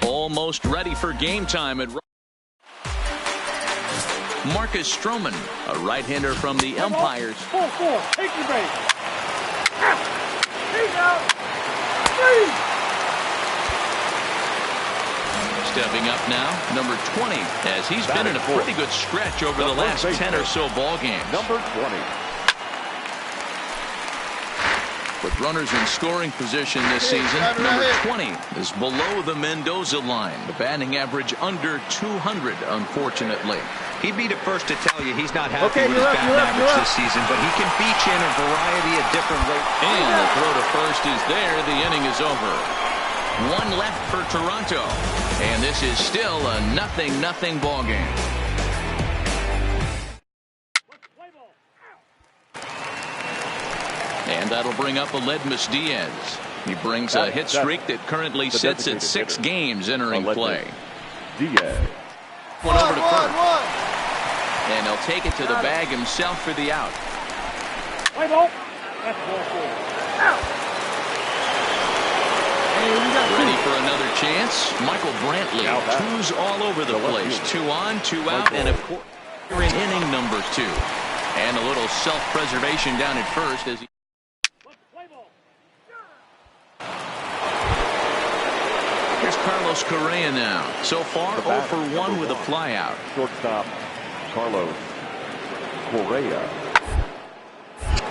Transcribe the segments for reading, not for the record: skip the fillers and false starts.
Almost ready for game time at Marcus Stroman, a right-hander from the Empires. 4-4, take your base. Stepping up now, number 20, as he's been in a pretty good stretch over the last 10 or so ball games. Number 20. With runners in scoring position this season, number 20 is below the Mendoza line. The batting average under 200, unfortunately. He'd be the first to tell you he's not happy with his batting average this season, but he can beat you in a variety of different ways. And the throw to first is there. The inning is over. One left for Toronto, and this is still a 0-0 ball game. And that'll bring up Aledmys Diaz. He brings a hit streak that currently sits at 6 games entering play. Diaz. One over to first. And he'll take it to the bag himself for the out. Play ball. That's ball 4. Out. Ready for another chance. Michael Brantley. Twos all over the place. 2 on, 2 out, and of course in inning number 2. And a little self-preservation down at first as he. Here's Carlos Correa now. So far, 0 for 1 with a flyout. Shortstop, Carlos Correa.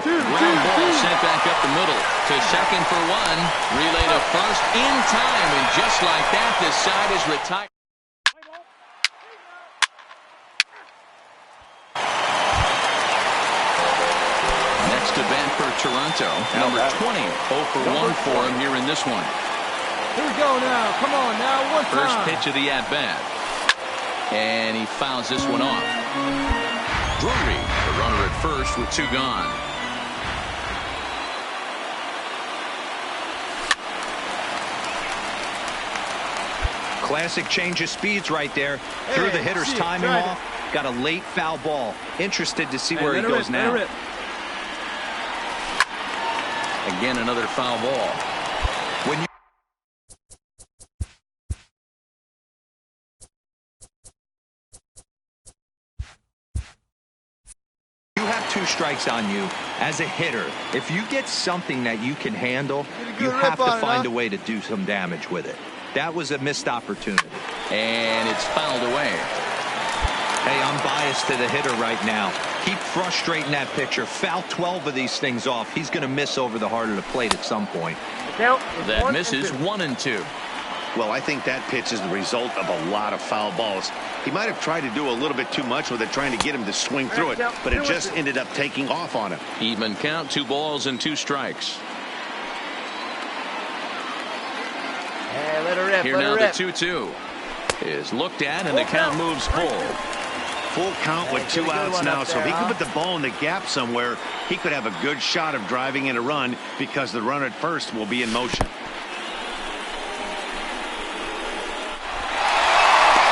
Ground ball sent back up the middle to second for 1. Relay to first in time, and just like that, the side is retired. Next to bat for Toronto, number 20. 0 for 1 for him here in this one. Here we go now. Come on now. One First time. pitch of the at-bat. And he fouls this one off. Drury, the runner at first with 2 gone. Classic change of speeds right there. Threw the hitter's timing off. Got a late foul ball. Interested to see where he goes now. Again, another foul ball. When you have 2 strikes on you as a hitter, if you get something that you can handle, you have to find a way to do some damage with it. That was a missed opportunity. And it's fouled away. Hey, I'm biased to the hitter right now. Keep frustrating that pitcher. Foul 12 of these things off. He's going to miss over the heart of the plate at some point. That misses 1 and 2. Well, I think that pitch is the result of a lot of foul balls. He might have tried to do a little bit too much with it, trying to get him to swing through it, but it just ended up taking off on him. Even count, 2 balls and 2 strikes. Hey, let her rip. Here now the 2-2 is looked at, and the count moves full. Full count with 2 outs now, so if he could put the ball in the gap somewhere, he could have a good shot of driving in a run because the runner at first will be in motion.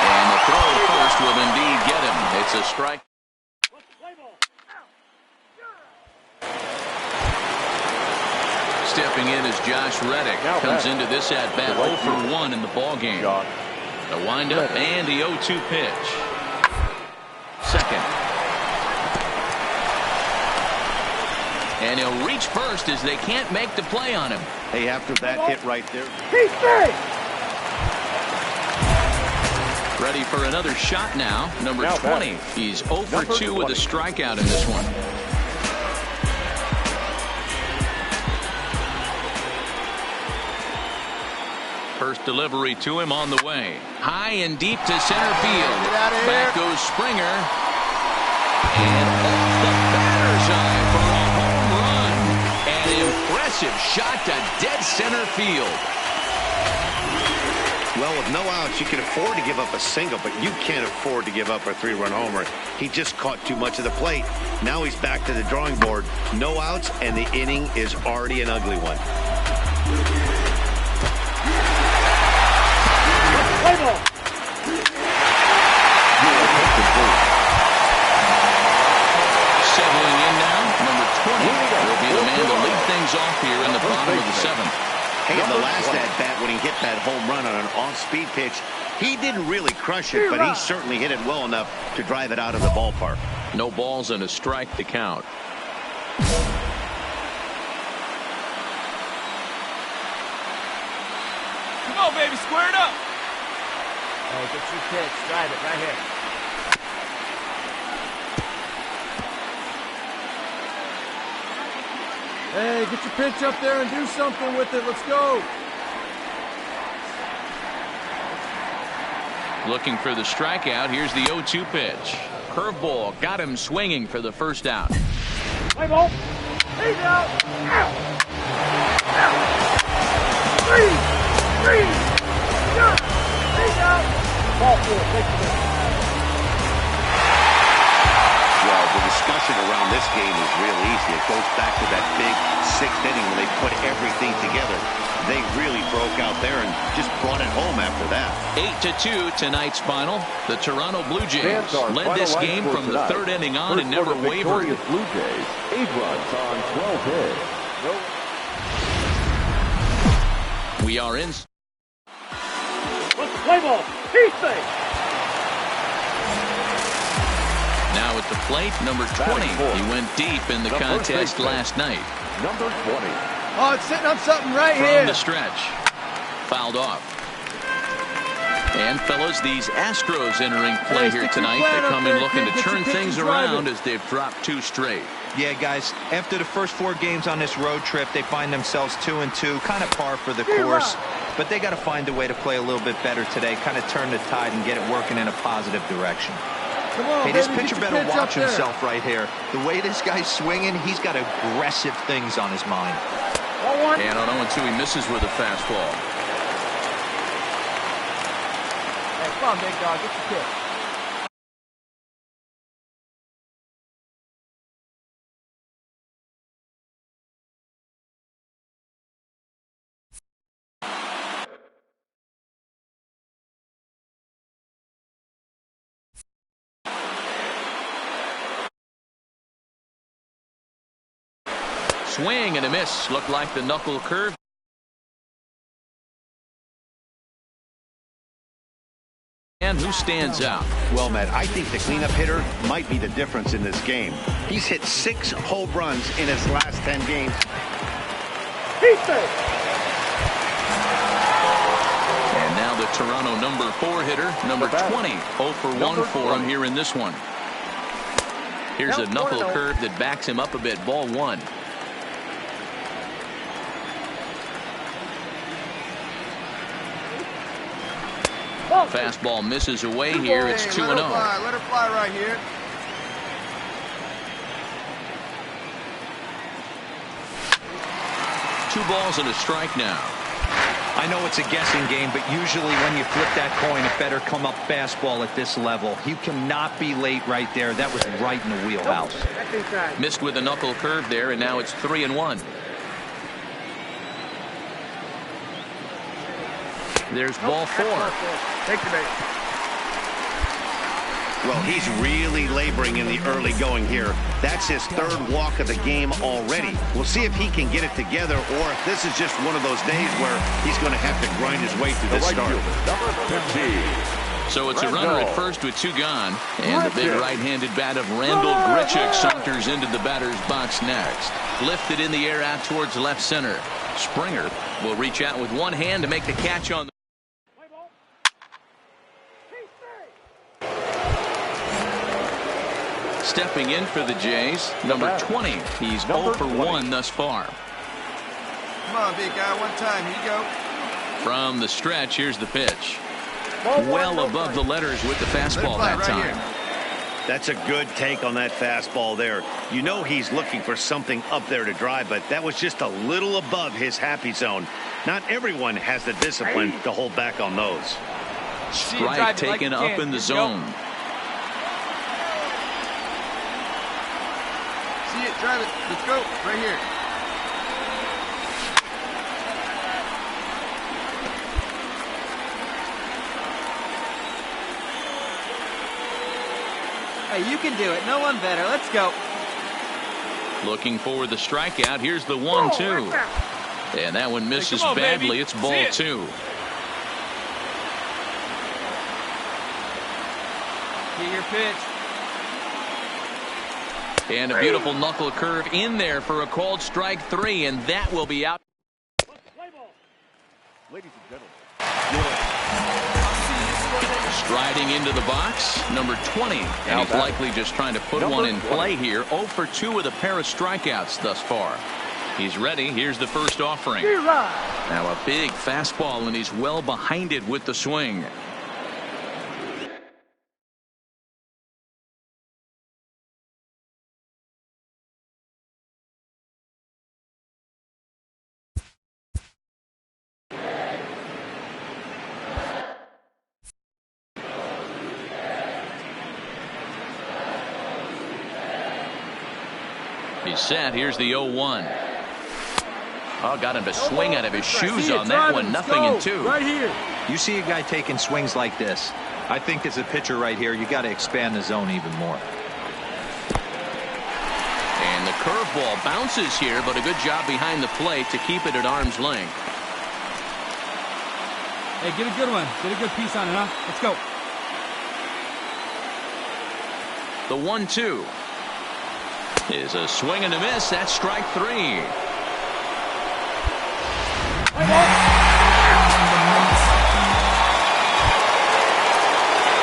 And the throw at first will indeed get him. It's a strike. Stepping in is Josh Reddick. Comes into this at-bat 0 for 1 in the ball game. The windup and the 0-2 pitch. Second. And he'll reach first as they can't make the play on him. Hey, after that hit right there. Ready for another shot now. Number 20. He's 0 for 2 with a strikeout in this one. First delivery to him on the way. High and deep to center field. Back goes Springer. And off the batter's eye for a home run. An impressive explosive shot to dead center field. Well, with no outs, you can afford to give up a single, but you can't afford to give up a 3-run homer. He just caught too much of the plate. Now he's back to the drawing board. No outs, and the inning is already an ugly one. Play ball. Settling in now, number 20 will be the man to lead things off here in the bottom of the 7th. Hey, in the last at-bat when he hit that home run on an off-speed pitch, he didn't really crush it, but he certainly hit it well enough to drive it out of the ballpark. No balls and a strike to count. Come on, baby, square it up. Hey, get your pitch. Drive it right here. Hey, get your pitch up there and do something with it. Let's go. Looking for the strikeout. Here's the 0-2 pitch. Curveball got him swinging for the first out. Play ball. He's out. Three. He's out. Ball 4. Take the ball. Well, the discussion around this game is real easy. It goes back to that big 6th inning when they put everything together. They really broke out there and just brought it home after that. 8-2 tonight's final. The Toronto Blue Jays led this game from the 3rd inning on and never wavered. Blue Jays, 8 runs on 12 hits. We are in. Let's play ball. He's safe. Now at the plate, number 20. He went deep in the contest last night. Number 20. Oh, it's sitting on something right From here. the stretch. Fouled off. And, fellas, these Astros entering play here tonight. They come in looking to turn things around as they've dropped 2 straight. Yeah, guys, after the first 4 games on this road trip, they find themselves 2-2, kind of par for the course. But they got to find a way to play a little bit better today, kind of turn the tide and get it working in a positive direction. Come on, Hey, this baby, pitcher get your better pitch up watch there. himself right here. The way this guy's swinging, he's got aggressive things on his mind. Ball 1. And on 0-2, he misses with a fastball. Hey, come on, big dog. Get your pitch. Swing and a miss. Looked like the knuckle curve. And who stands out? Well, Matt, I think the cleanup hitter might be the difference in this game. He's hit 6 home runs in his last 10 games. He's safe. And now the Toronto number 4 hitter, number 20. 0 for 1 for him here in this one. Here's a knuckle curve that backs him up a bit. Ball 1. Fastball misses away here. It's 2-0. Let her fly right here. Two balls and a strike now. I know it's a guessing game, but usually when you flip that coin, it better come up fastball at this level. You cannot be late right there. That was right in the wheelhouse. That's inside. Missed with a knuckle curve there, and now it's 3-1. There's ball 4. Take the bait. Well, he's really laboring in the early going here. That's his 3rd walk of the game already. We'll see if he can get it together or if this is just one of those days where he's going to have to grind his way through this start. Number 15. So it's a runner at first with 2 gone. And the big right-handed bat of Randall Grichuk saunters into the batter's box next. Lifted in the air out towards left center. Springer will reach out with one hand to make the catch on the stepping in for the Jays, number 20. He's 0 for 1 thus far. Come on, big guy. One time. Here you go. From the stretch, here's the pitch. Ball 1, Well no above strike. the letters with the fastball that right time. That's a good take on that fastball there. You know he's looking for something up there to drive, but that was just a little above his happy zone. Not everyone has the discipline to hold back on those. Strike taken up in the zone. See it, drive it. Let's go. Right here. Hey, you can do it. No one better. Let's go. Looking for the strikeout. Here's the 1-2. And that one misses badly. Baby. It's ball 2. Get your pitch. And a beautiful knuckle curve in there for a called strike 3, and that will be out. Ladies and gentlemen. Striding into the box, number 20, and he's likely just trying to put one in play here. 0 for 2 with a pair of strikeouts thus far. He's ready. Here's the first offering. Now a big fastball, and he's well behind it with the swing. He's set. Here's the 0-1. Oh, got him to swing out of his shoes on that one. Nothing in 2. Right here. You see a guy taking swings like this. I think as a pitcher right here, you got to expand the zone even more. And the curveball bounces here, but a good job behind the plate to keep it at arm's length. Hey, get a good one. Get a good piece on it, huh? Let's go. The 1-2 is a swing and a miss. That's strike 3.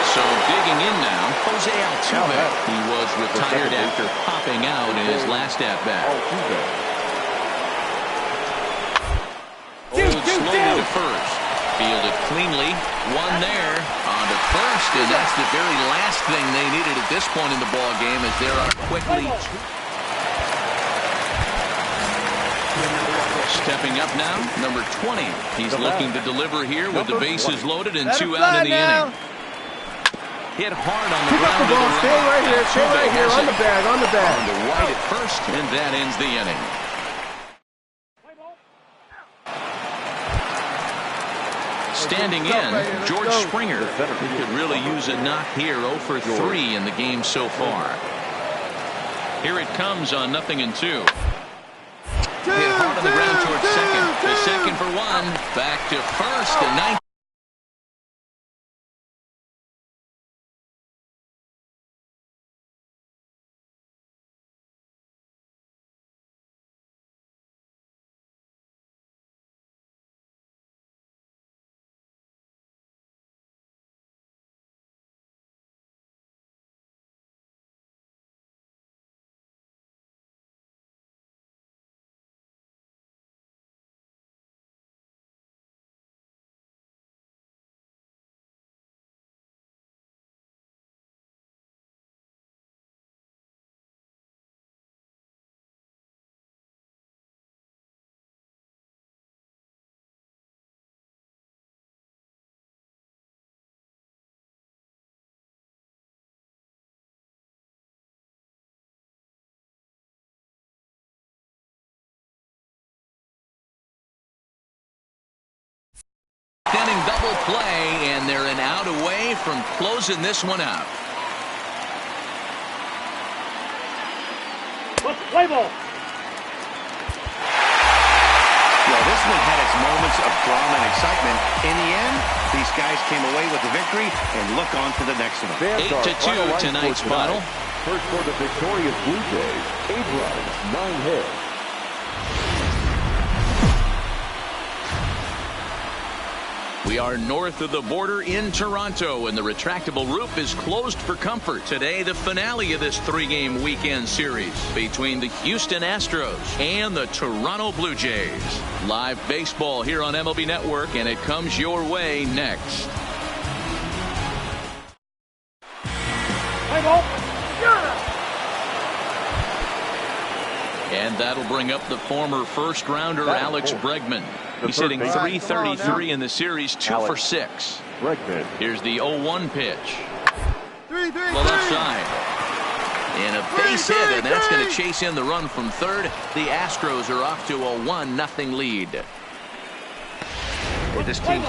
So digging in now, Jose Altuve. He was retired after popping out in his last at-bat. Slowly to first. Fielded cleanly. One there on to first, and that's the very last thing they needed at this point in the ball game, as there are quickly stepping up now, number 20. He's looking to deliver here with the bases loaded and 2 out in the inning. Hit hard on the ground. Stay right here. Stay right here. On the bag. On the bag. On to right at first, and that ends the inning. Standing in, George Springer. He could really use a knock here. 0 for 3 in the game so far. Here it comes on 0-2. Hit hard on the ground towards second. To second for 1. Back to first. And 9. Inning double play, and they're an out away from closing this one out. Play ball. Well, this one had its moments of drama and excitement. In the end, these guys came away with the victory and look on to the next one. 8-2 tonight's final. First for the victorious Blue Jays, 8 runs, 9 hits. We are north of the border in Toronto, and the retractable roof is closed for comfort. Today, the finale of this 3-game weekend series between the Houston Astros and the Toronto Blue Jays. Live baseball here on MLB Network, and it comes your way next. Play ball. And that'll bring up the former first-rounder Alex Bregman. He's hitting .333 in the series, 2 for 6. Here's the 0-1 pitch. The left side. And a base hit, and that's going to chase in the run from third. The Astros are off to a 1-0 lead. This team's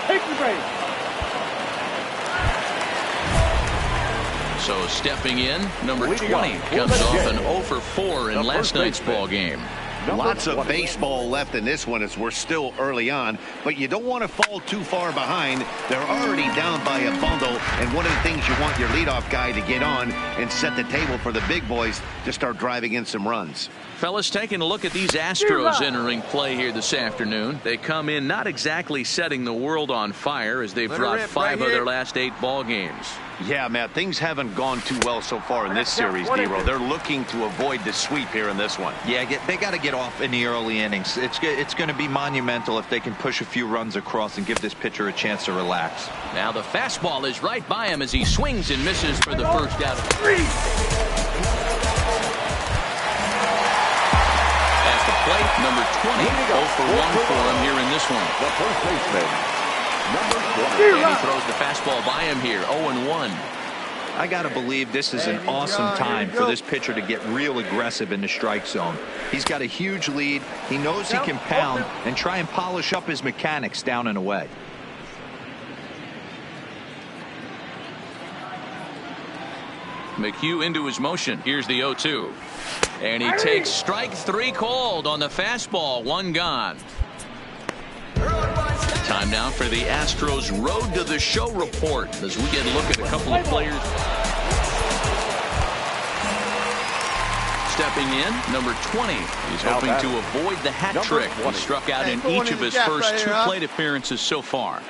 take the base. So stepping in, number 20 comes off an 0 for 4 in last night's ball game. Lots of baseball left in this one as we're still early on, but you don't want to fall too far behind. They're already down by a bundle, and one of the things you want your leadoff guy to get on and set the table for the big boys to start driving in some runs. Fellas, taking a look at these Astros entering play here this afternoon. They come in not exactly setting the world on fire as they've dropped 5 of their last 8 ball games. Yeah, Matt, things haven't gone too well so far in this series, Dero. They're looking to avoid the sweep here in this one. Yeah, they got to get off in the early innings. It's going to be monumental if they can push a few runs across and give this pitcher a chance to relax. Now the fastball is right by him as he swings and misses for the first out of 3. At the plate, number 20, 0 for 1 for him here in this one. The first baseman, number 20. And he throws the fastball by him here, 0-1. I got to believe this is an awesome time for this pitcher to get real aggressive in the strike zone. He's got a huge lead. He knows he can pound and try and polish up his mechanics down and away. McHugh into his motion. Here's the 0-2. And he takes strike 3 called on the fastball. 1 gone. Time now for the Astros Road to the Show report as we get a look at a couple of players. Stepping in, number 20. He's hoping to avoid the hat trick. He struck out in each of his first 2 plate appearances so far.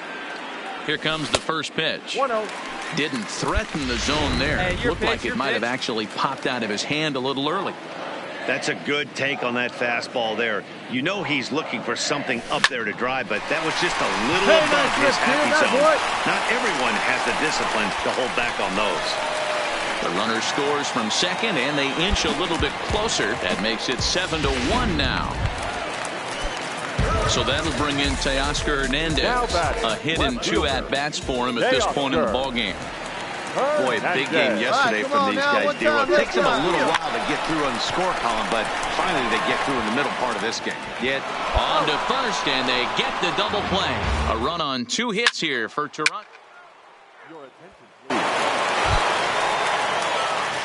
Here comes the first pitch. Didn't threaten the zone there. Looked like it might have actually popped out of his hand a little early. That's a good take on that fastball there. You know he's looking for something up there to drive, but that was just a little above his happy zone. Not everyone has the discipline to hold back on those. The runner scores from second, and they inch a little bit closer. That makes it 7-1 now. So that'll bring in Teoscar Hernandez. A hit and 2 at-bats for him at this point in the ballgame. Boy, a big game yesterday from these guys, Dero. It takes them a little while to get through on the score column, but finally they get through in the middle part of this game. On to first, and they get the double play. A run on 2 hits here for Toronto.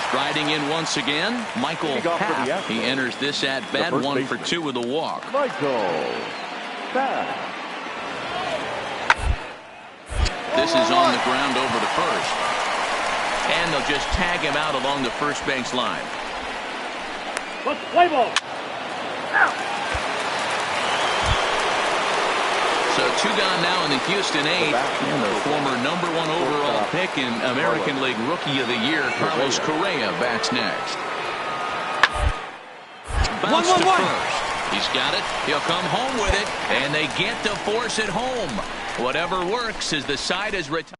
Striding in once again, Michael Papp. He enters this at-bat 1 for 2 with a walk. This is on the ground over to first. And they'll just tag him out along the first base line. Let's play ball. So 2 gone now in the Houston 8th. And the former #1 overall pick in American League Rookie of the Year, Carlos Correa, bats next. Bounce to first. He's got it. He'll come home with it. And they get to force it home. Whatever works as the side is retired.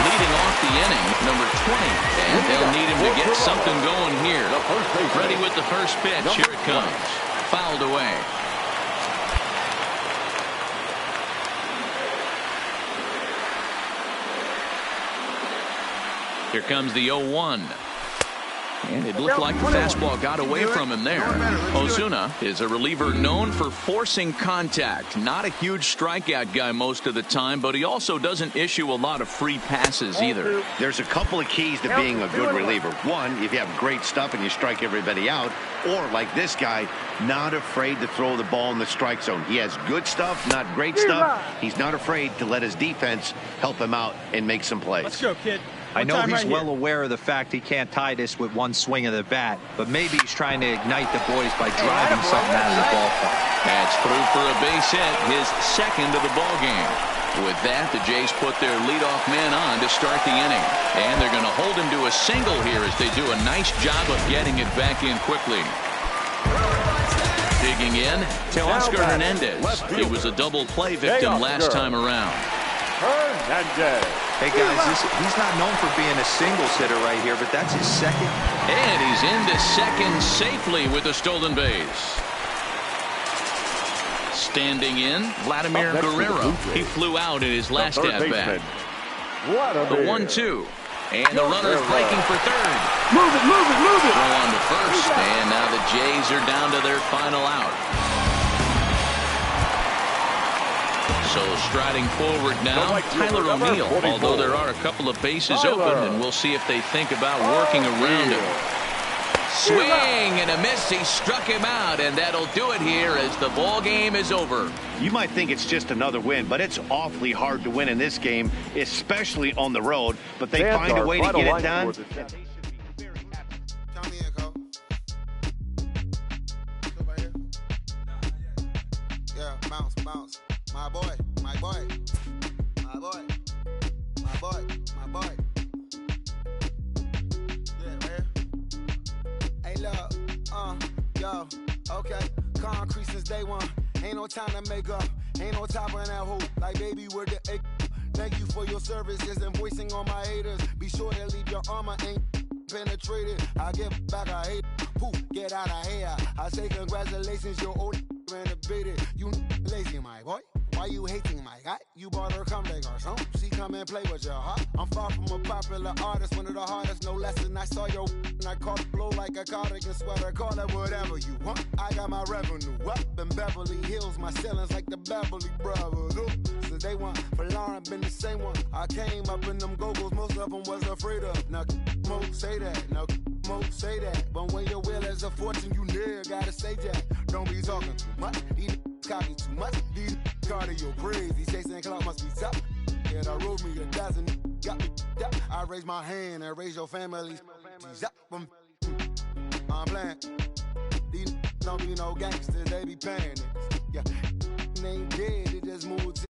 Leading off the inning, number 20. And they'll need him to get something going here. Ready with the first pitch. Here it comes. Fouled away. Here comes the 0-1. And it looked like the fastball got away from him there. Ozuna is a reliever known for forcing contact. Not a huge strikeout guy most of the time, but he also doesn't issue a lot of free passes either. There's a couple of keys to being a good reliever. One, if you have great stuff and you strike everybody out, or like this guy, not afraid to throw the ball in the strike zone. He has good stuff, not great stuff. He's not afraid to let his defense help him out and make some plays. Let's go, kid. I know he's well aware of the fact he can't tie this with 1 swing of the bat, but maybe he's trying to ignite the boys by driving something out of the ballpark. That's through for a base hit, his second of the ball game. With that, the Jays put their leadoff man on to start the inning. And they're going to hold him to a single here as they do a nice job of getting it back in quickly. Digging in, Teoscar Hernandez. He was a double play victim last time around. Hey, guys, he's not known for being a single hitter right here, but that's his second. And he's into second safely with a stolen base. Standing in, Vladimir Guerrero. He flew out in his last at-bat. The 1-2. And the runner's breaking for third. Move it, move it, move it. Throw on to first, and now the Jays are down to their final out. So striding forward now, Tyler O'Neill, although there are a couple of bases open, and we'll see if they think about working around him. Swing and a miss. He struck him out, and that'll do it here as the ball game is over. You might think it's just another win, but it's awfully hard to win in this game, especially on the road. But they find a way to get it done. Yeah, bounce, bounce. My boy, my boy, my boy, my boy, my boy. Yeah, man. Hey, look, yo, okay. Concrete since day one. Ain't no time to make up. Ain't no top on that hoop. Like, baby, we're the egg. Thank you for your services and voicing on my haters. Be sure to leave your armor ain't penetrated. I give back, I hate. Poof, get out of here. I say congratulations, your old renovated. You lazy, my boy. Why you hating my guy? You bought her come back or something. She come and play with your heart. I'm far from a popular artist, one of the hardest, no less than I saw your and I caught it blow like a cardigan sweater. Call it whatever you want. I got my revenue up in Beverly Hills. My ceilings like the Beverly Brothers. Since day one, for Lauren been the same one. I came up in them go-go's, most of them was afraid of. Now, Mo say that. Now, Mo say that. But when your will is a fortune, you never gotta say that. Don't be talking too much. These copy too much. These cardio crazy. Chasing clout must be tough. Yeah, I wrote me a dozen. Got me up. I raise my hand and raise your family. I'm playing. These don't be no gangsters. They be paying it. Yeah, they ain't dead. They just moved.